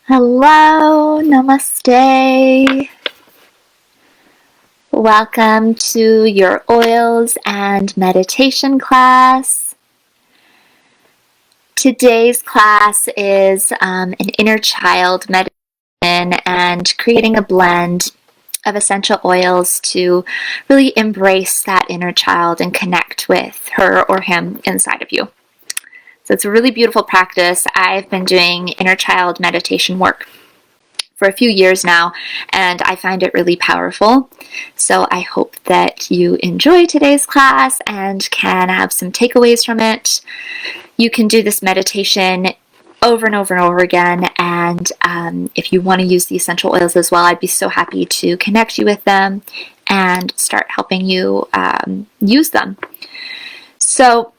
Hello, namaste. Welcome to your oils and meditation class. Today's class is an inner child meditation and creating a blend of essential oils to really embrace that inner child and connect with her or him inside of you. So it's a really beautiful practice. I've been doing inner child meditation work for a few years now, and I find it really powerful. So I hope that you enjoy today's class and can have some takeaways from it. You can do this meditation over and over and over again, and if you want to use the essential oils as well, I'd be so happy to connect you with them and start helping you use them. So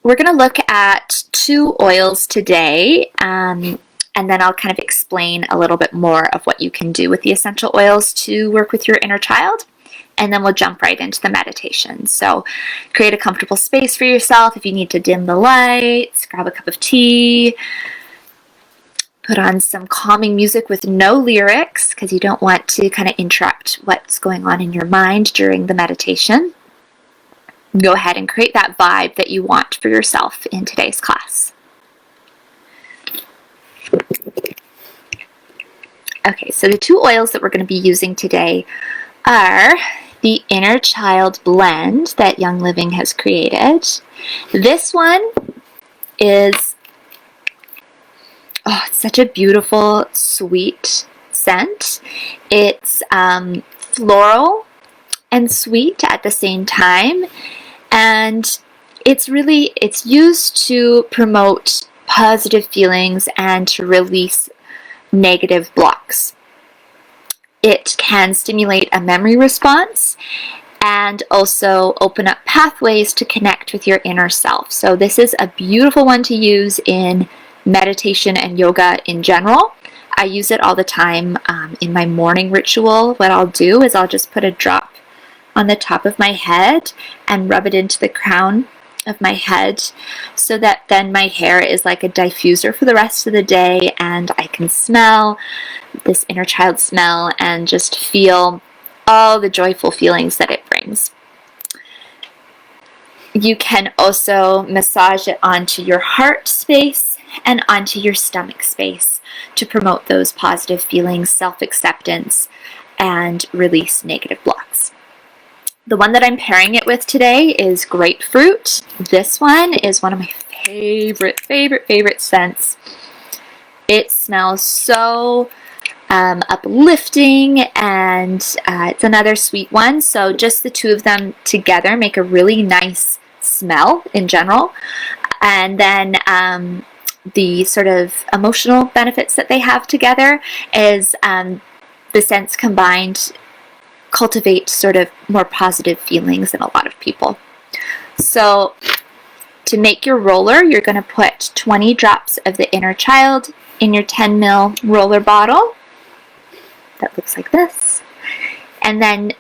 we're going to look at 2 oils today, and then I'll kind of explain a little bit more of what you can do with the essential oils to work with your inner child. And then we'll jump right into the meditation. So create a comfortable space for yourself. If you need to dim the lights, grab a cup of tea, put on some calming music with no lyrics because you don't want to kind of interrupt what's going on in your mind during the meditation. Go ahead and create that vibe that you want for yourself in today's class. Okay, so the 2 oils that we're going to be using today are the Inner Child Blend that Young Living has created. This one is, it's such a beautiful, sweet scent. It's floral and sweet at the same time, and it's used to promote positive feelings and to release negative blocks. It can stimulate a memory response and also open up pathways to connect with your inner self. So this is a beautiful one to use in meditation and yoga in general. I use it all the time in my morning ritual. What I'll do is I'll just put a drop on the top of my head and rub it into the crown of my head so that then my hair is like a diffuser for the rest of the day, and I can smell this inner child smell and just feel all the joyful feelings that it brings. You can also massage it onto your heart space and onto your stomach space to promote those positive feelings, self-acceptance, and release negative blocks. The one that I'm pairing it with today is grapefruit. This one is one of my favorite scents. It smells so uplifting, and it's another sweet one. So just the 2 of them together make a really nice smell in general. And then the sort of emotional benefits that they have together is the scents combined cultivate sort of more positive feelings in a lot of people. So to make your roller, you're going to put 20 drops of the Inner Child in your 10 ml roller bottle. That looks like this. And then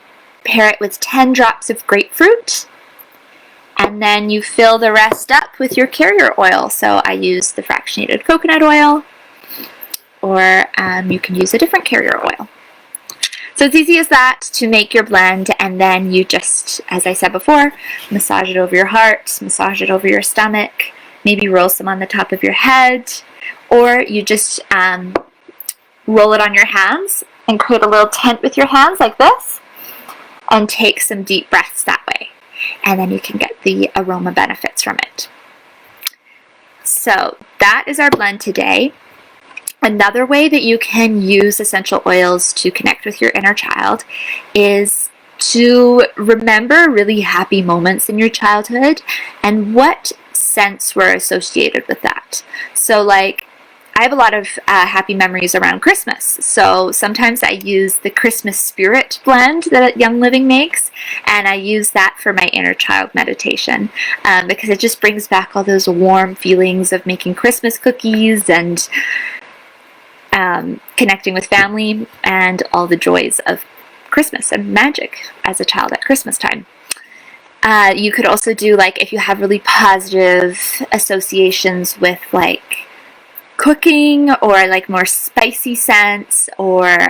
pair it with 10 drops of grapefruit. And then you fill the rest up with your carrier oil. So I use the fractionated coconut oil, or you can use a different carrier oil. So it's easy as that to make your blend, and then you just, as I said before, massage it over your heart, massage it over your stomach, maybe roll some on the top of your head, or you just roll it on your hands and create a little tent with your hands like this, and take some deep breaths that way. And then you can get the aroma benefits from it. So that is our blend today. Another way that you can use essential oils to connect with your inner child is to remember really happy moments in your childhood and what scents were associated with that. So like, I have a lot of happy memories around Christmas. So sometimes I use the Christmas Spirit blend that Young Living makes, and I use that for my inner child meditation because it just brings back all those warm feelings of making Christmas cookies and connecting with family and all the joys of Christmas and magic as a child at Christmas time. You could also do, like, if you have really positive associations with, like, cooking or like more spicy scents, or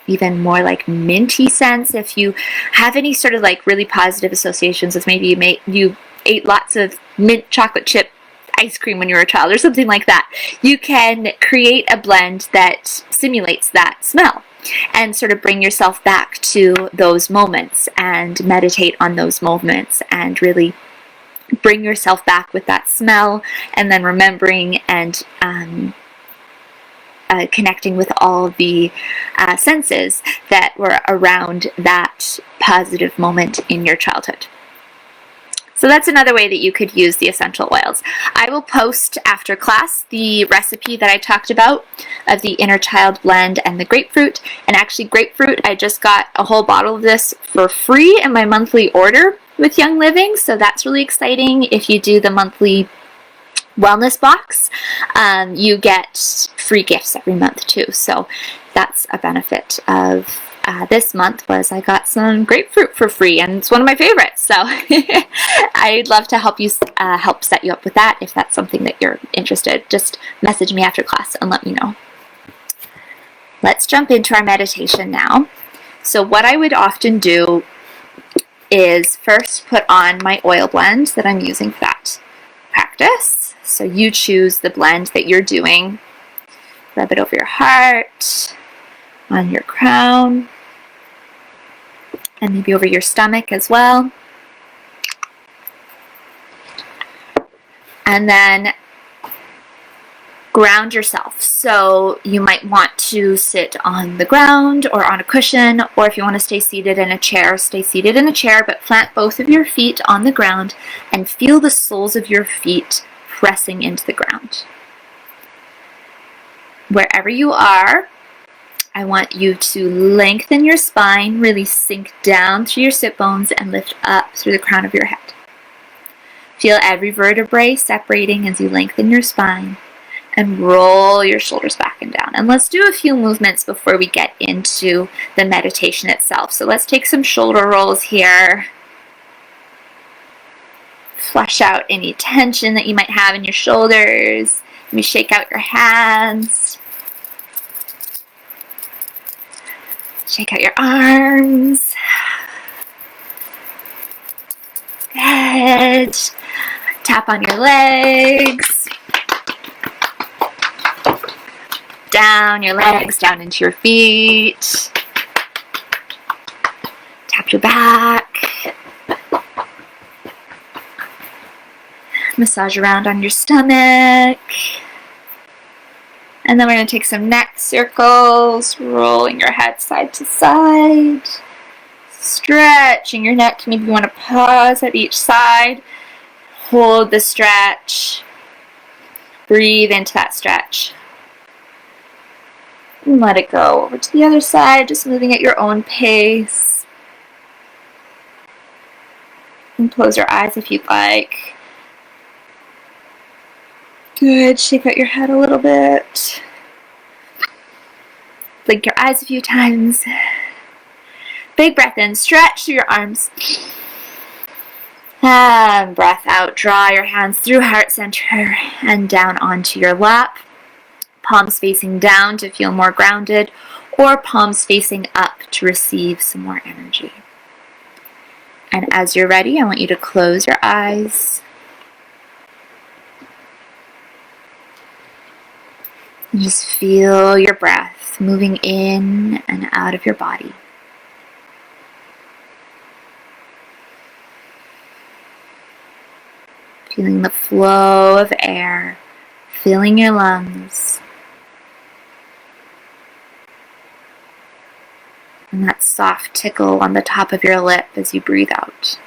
even more like minty scents. If you have any sort of like really positive associations with, maybe you ate lots of mint chocolate chip ice cream when you were a child or something like that, you can create a blend that simulates that smell and sort of bring yourself back to those moments and meditate on those moments and really bring yourself back with that smell, and then remembering and connecting with all the senses that were around that positive moment in your childhood. So that's another way that you could use the essential oils. I will post after class the recipe that I talked about of the inner child blend and the grapefruit. And actually grapefruit, I just got a whole bottle of this for free in my monthly order with Young Living. So that's really exciting. If you do the monthly wellness box, you get free gifts every month too. So that's a benefit of this month, was I got some grapefruit for free, and it's one of my favorites. So I'd love to help set you up with that. If that's something that you're interested, just message me after class and let me know. Let's jump into our meditation now. So what I would often do is first put on my oil blend that I'm using for that practice. So you choose the blend that you're doing. Rub it over your heart, on your crown, and maybe over your stomach as well. And then ground yourself. So you might want to sit on the ground or on a cushion, or if you want to stay seated in a chair, stay seated in a chair, but plant both of your feet on the ground and feel the soles of your feet pressing into the ground. Wherever you are, I want you to lengthen your spine, really sink down through your sit bones and lift up through the crown of your head. Feel every vertebrae separating as you lengthen your spine, and roll your shoulders back and down. And let's do a few movements before we get into the meditation itself. So let's take some shoulder rolls here. Flush out any tension that you might have in your shoulders. Maybe shake out your hands. Shake out your arms. Good. Tap on your legs. Down your legs, down into your feet. Tap your back. Massage around on your stomach. And then we're going to take some neck circles, rolling your head side to side, stretching your neck. Maybe you want to pause at each side, hold the stretch, breathe into that stretch, and let it go over to the other side, just moving at your own pace. And close your eyes if you'd like. Good. Shake out your head a little bit. Blink your eyes a few times. Big breath in. Stretch through your arms. And breath out. Draw your hands through heart center and down onto your lap. Palms facing down to feel more grounded, or palms facing up to receive some more energy. And as you're ready, I want you to close your eyes. And just feel your breath moving in and out of your body. Feeling the flow of air, filling your lungs. And that soft tickle on the top of your lip as you breathe out.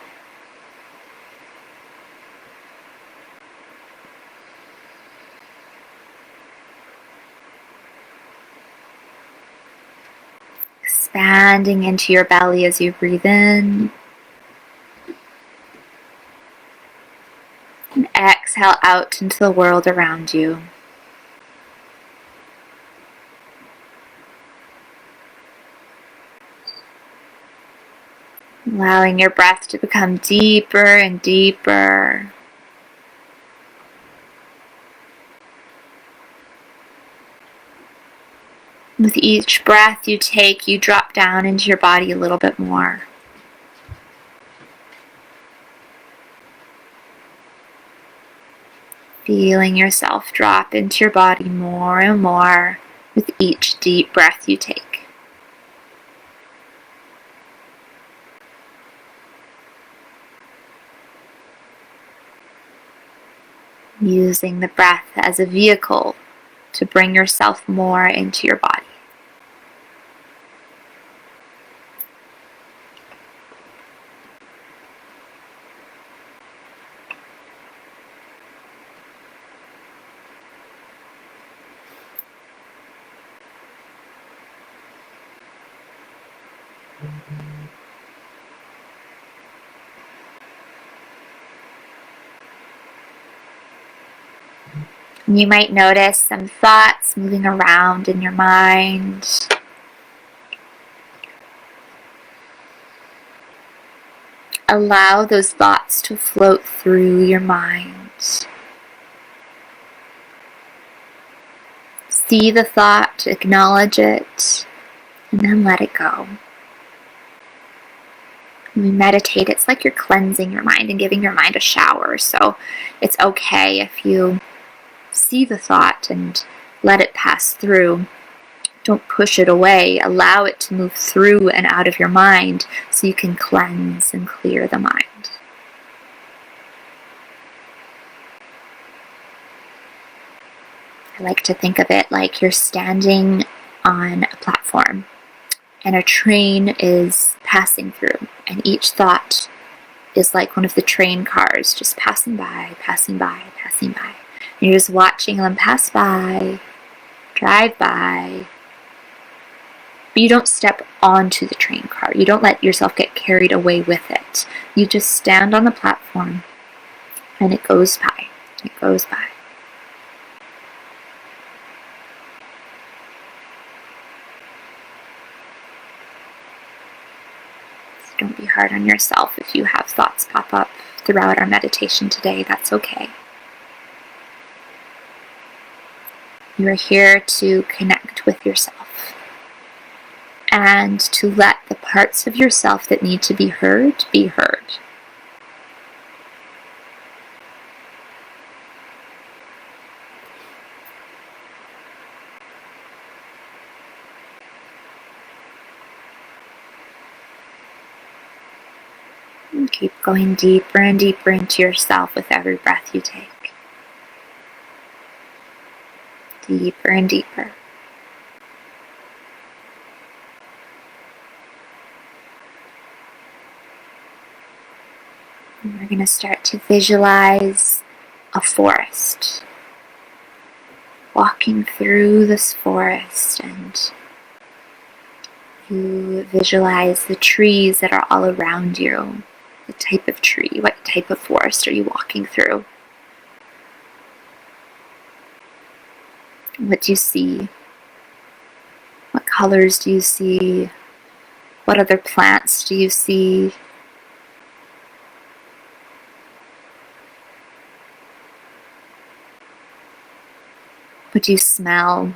Expanding into your belly as you breathe in. And exhale out into the world around you. Allowing your breath to become deeper and deeper. With each breath you take, you drop down into your body a little bit more. Feeling yourself drop into your body more and more with each deep breath you take. Using the breath as a vehicle to bring yourself more into your body. You might notice some thoughts moving around in your mind. Allow those thoughts to float through your mind. See the thought, acknowledge it, and then let it go. When we meditate, it's like you're cleansing your mind and giving your mind a shower. So it's okay if you see the thought and let it pass through. Don't push it away. Allow it to move through and out of your mind so you can cleanse and clear the mind. I like to think of it like you're standing on a platform and a train is passing through, and each thought is like one of the train cars just passing by, passing by, passing by. And you're just watching them pass by, drive by. But you don't step onto the train car. You don't let yourself get carried away with it. You just stand on the platform and it goes by. It goes by. So don't be hard on yourself if you have thoughts pop up throughout our meditation today. That's okay. You are here to connect with yourself and to let the parts of yourself that need to be heard be heard. And keep going deeper and deeper into yourself with every breath you take. Deeper and deeper. And we're going to start to visualize a forest. Walking through this forest, and you visualize the trees that are all around you. The type of tree, what type of forest are you walking through? What do you see? What colors do you see? What other plants do you see? What do you smell?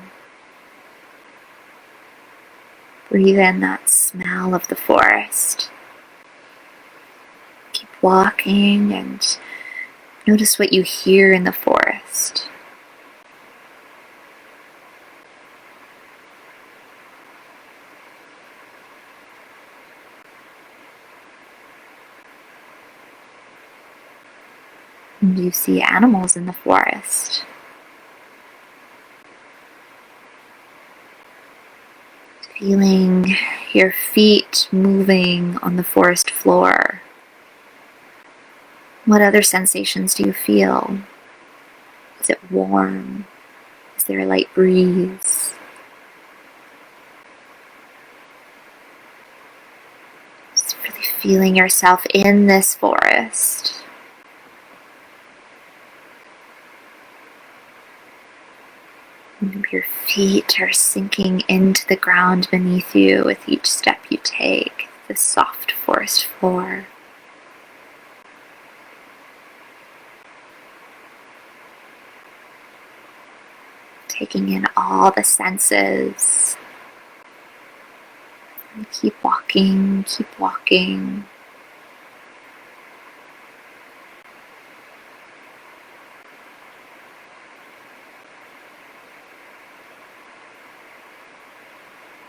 Breathe in that smell of the forest. Keep walking and notice what you hear in the forest. And you see animals in the forest. Feeling your feet moving on the forest floor. What other sensations do you feel? Is it warm? Is there a light breeze? Just really feeling yourself in this forest. Your feet are sinking into the ground beneath you with each step you take, the soft forest floor. Taking in all the senses, Keep walking, keep walking.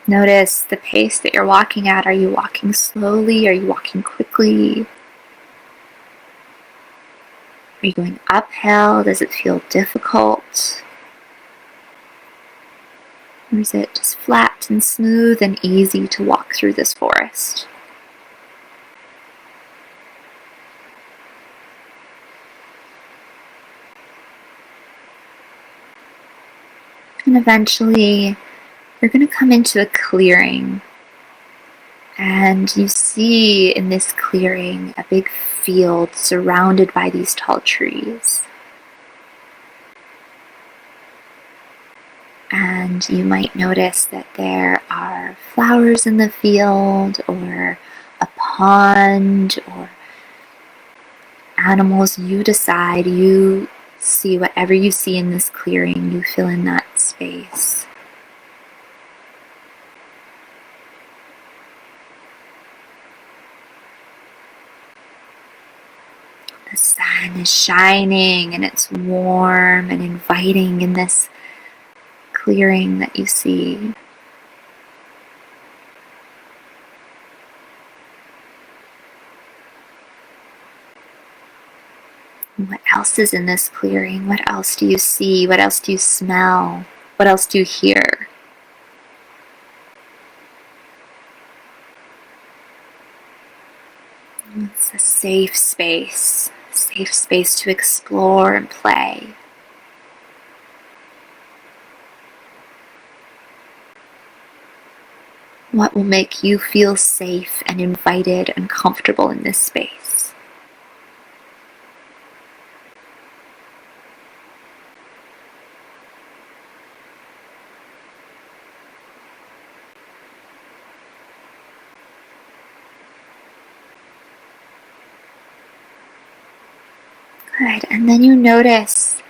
Notice the pace that you're walking at. Are you walking slowly? Are you walking quickly? Are you going uphill? Does it feel difficult? Or is it just flat and smooth and easy to walk through this forest? And eventually, you're going to come into a clearing. And you see in this clearing a big field surrounded by these tall trees. And you might notice that there are flowers in the field, or a pond, or animals. You decide, you see whatever you see in this clearing, you fill in that space. The sun is shining and it's warm and inviting in this clearing that you see. What else is in this clearing? What else do you see? What else do you smell? What else do you hear? It's a safe space to explore and play. What will make you feel safe and invited and comfortable in this space? Good. And then you notice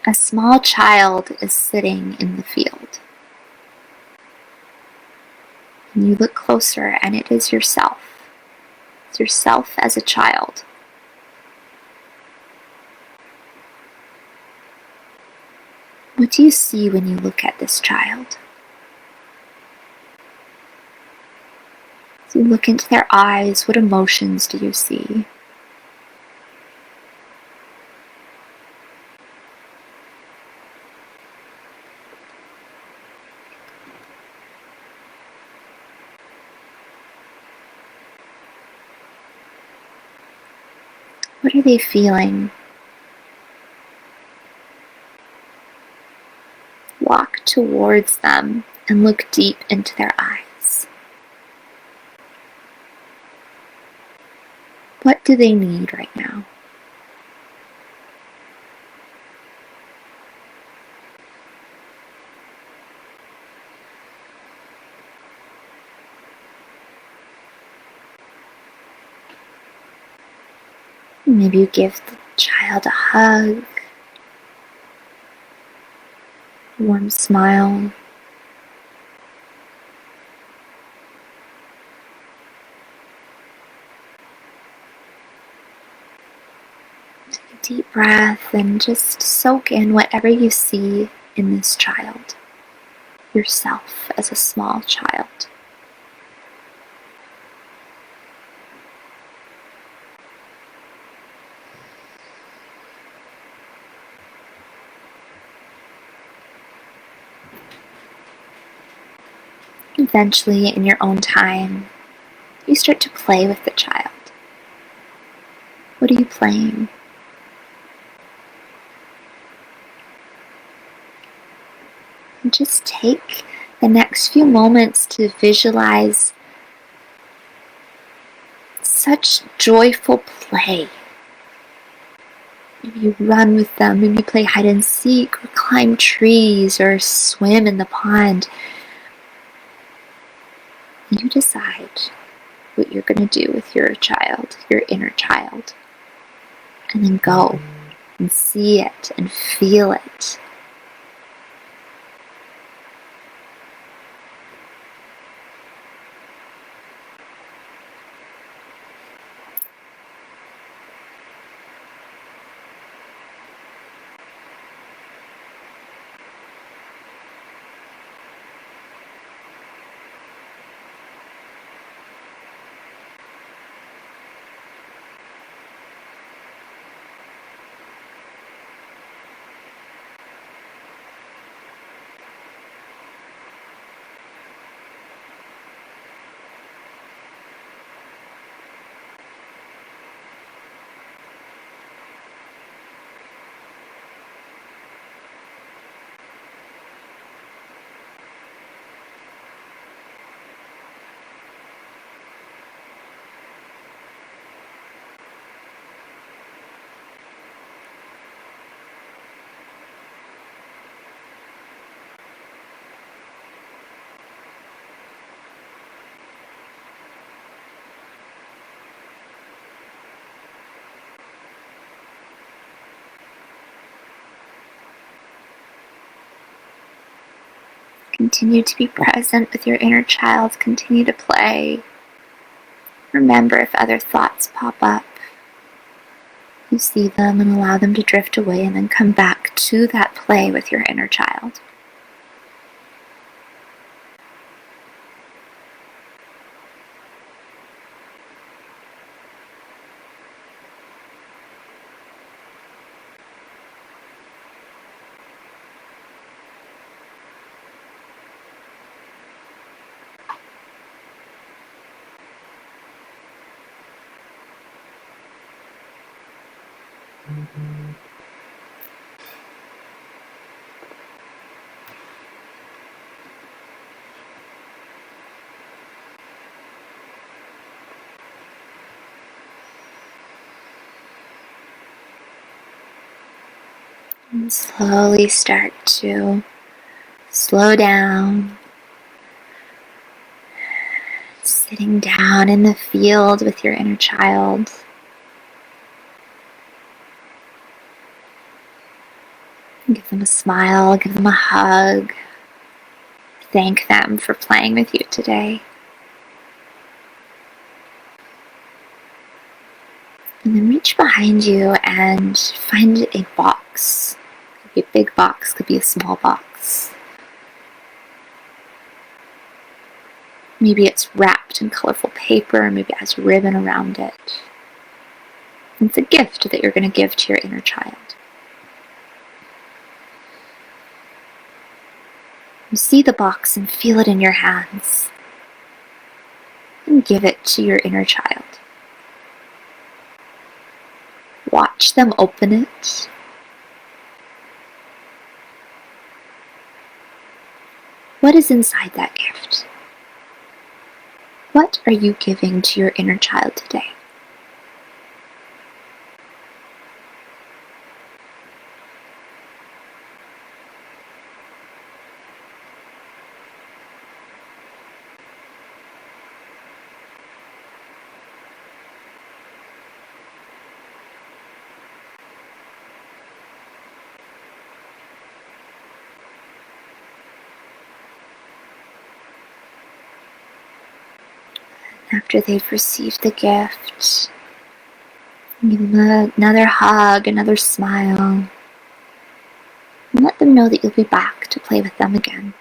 a small child is sitting in the field. And you look closer and it is yourself. It's yourself as a child. What do you see when you look at this child? As you look into their eyes, what emotions do you see? What are they feeling? Walk towards them and look deep into their eyes. What do they need right now? Maybe you give the child a hug, a warm smile. Take a deep breath and just soak in whatever you see in this child, yourself as a small child. Eventually, in your own time, you start to play with the child. What are you playing? And just take the next few moments to visualize such joyful play. Maybe you run with them, maybe you play hide and seek, or climb trees, or swim in the pond. You decide what you're going to do with your child, your inner child. And then go and see it and feel it. Continue to be present with your inner child. Continue to play. Remember if other thoughts pop up, you see them and allow them to drift away, and then come back to that play with your inner child. And slowly start to slow down, sitting down in the field with your inner child. Give them a smile, give them a hug. Thank them for playing with you today. And then reach behind you and find a box. Could be a big box, could be a small box. Maybe it's wrapped in colorful paper, maybe it has ribbon around it. It's a gift that you're going to give to your inner child. You see the box and feel it in your hands. And give it to your inner child. Watch them open it. What is inside that gift? What are you giving to your inner child today? After they've received the gift, give them another hug, another smile, and let them know that you'll be back to play with them again.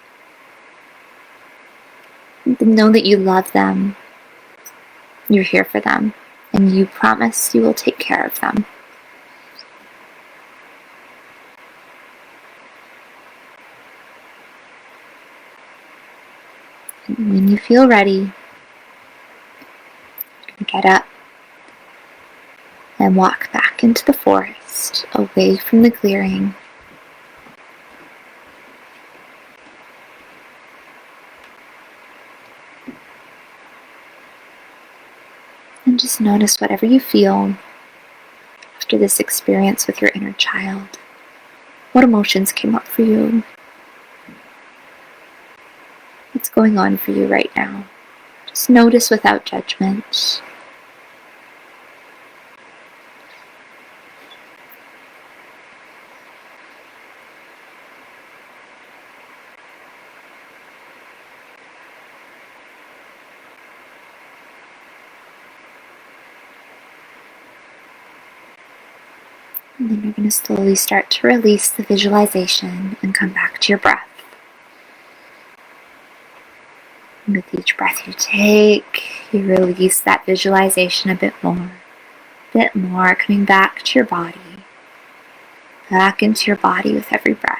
Let them know that you love them, you're here for them, and you promise you will take care of them. And when you feel ready, get up and walk back into the forest, away from the clearing. And just notice whatever you feel after this experience with your inner child. What emotions came up for you? What's going on for you right now? Just notice without judgment. And then you're going to slowly start to release the visualization and come back to your breath. And with each breath you take, you release that visualization a bit more, coming back to your body, back into your body with every breath.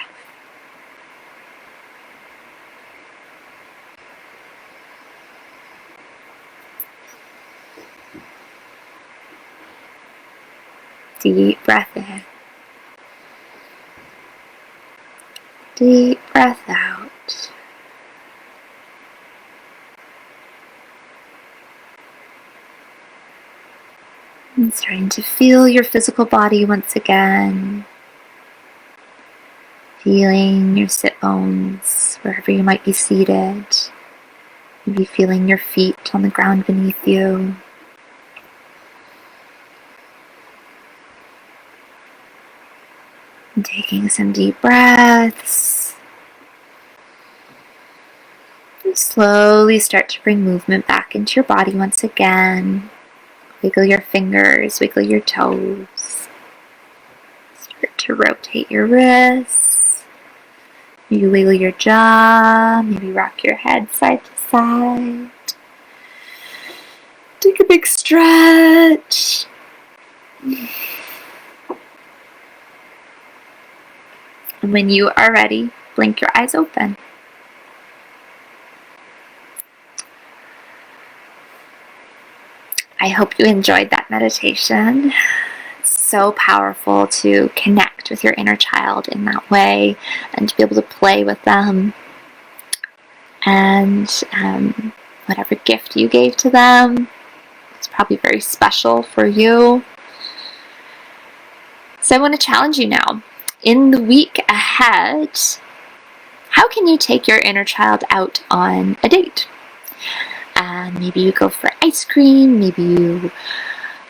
Deep breath in. Deep breath out. And starting to feel your physical body once again. Feeling your sit bones wherever you might be seated. Maybe feeling your feet on the ground beneath you. And taking some deep breaths. Slowly start to bring movement back into your body once again. Wiggle your fingers, wiggle your toes. Start to rotate your wrists. Maybe wiggle your jaw, maybe rock your head side to side. Take a big stretch. And when you are ready, blink your eyes open. I hope you enjoyed that meditation. It's so powerful to connect with your inner child in that way and to be able to play with them. And whatever gift you gave to them, it's probably very special for you. So I want to challenge you now. In the week ahead, how can you take your inner child out on a date? Maybe you go for ice cream, maybe you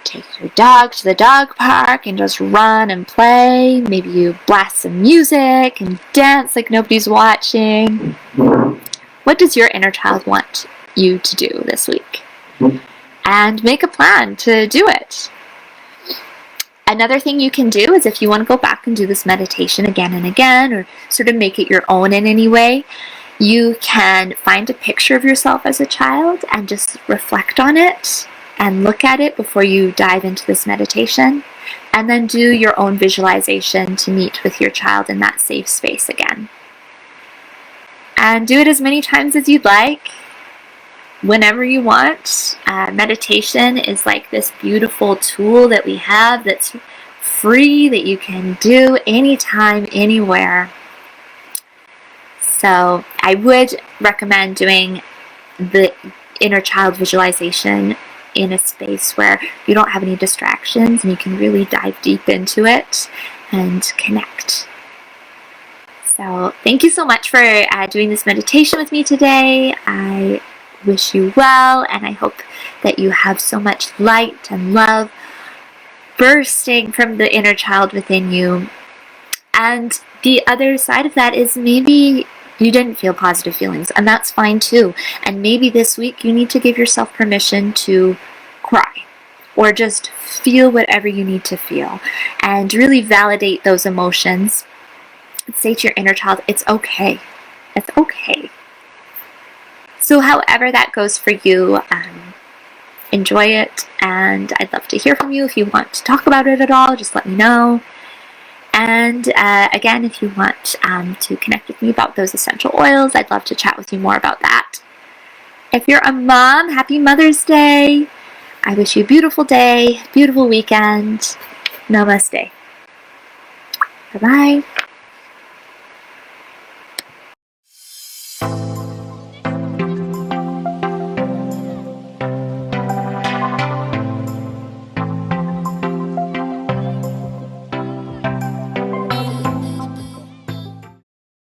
take your dog to the dog park and just run and play, maybe you blast some music and dance like nobody's watching. What does your inner child want you to do this week? And make a plan to do it. Another thing you can do is if you want to go back and do this meditation again and again, or sort of make it your own in any way, you can find a picture of yourself as a child and just reflect on it and look at it before you dive into this meditation, and then do your own visualization to meet with your child in that safe space again. And do it as many times as you'd like, whenever you want. Meditation is like this beautiful tool that we have that's free, that you can do anytime, anywhere. So I would recommend doing the inner child visualization in a space where you don't have any distractions and you can really dive deep into it and connect. So thank you so much for doing this meditation with me today. I wish you well, and I hope that you have so much light and love bursting from the inner child within you. And the other side of that is maybe you didn't feel positive feelings, and that's fine too. And maybe this week you need to give yourself permission to cry or just feel whatever you need to feel and really validate those emotions. Say to your inner child, it's okay. It's okay. So however that goes for you, enjoy it, and I'd love to hear from you. If you want to talk about it at all, just let me know. And again, if you want to connect with me about those essential oils, I'd love to chat with you more about that. If you're a mom, happy Mother's Day. I wish you a beautiful day, beautiful weekend. Namaste. Bye-bye.